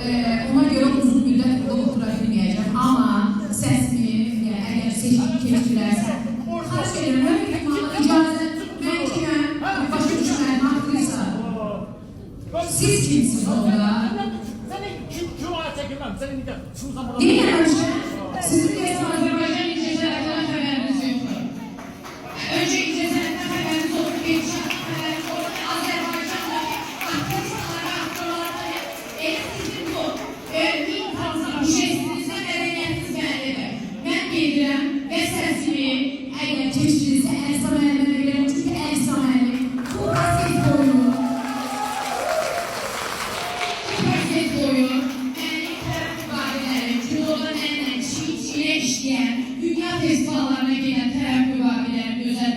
Ona göre uzun müddət burada otura bilməyəcəm. Amma səsimi, əgər keçdilərsə, xaç edirəm, icazə mən kiməm, başa düşməyəm, haqqlıysa. Siz kimsiniz orada? Dinləməmişəm, sizin deyəsən Azərbaycan incəsənətdən xəbəriniz yoxdur. Öncə incəsənətdən xəbəriniz oldu, Beşiktaşdan xəbəriniz oldu, Azərbaycanda aktrisalara, aktorlara, sizin bu ilk tanışmışsınızda mədəniyyətiniz bəllidir. Mən gedirəm və səsimi, əgər keçdirilsə Əlisa müəllimə verirəm, çünki Əlisa müəllim bu proses boyu dünya festivallarına gelen tərəf müqavilərin gözəl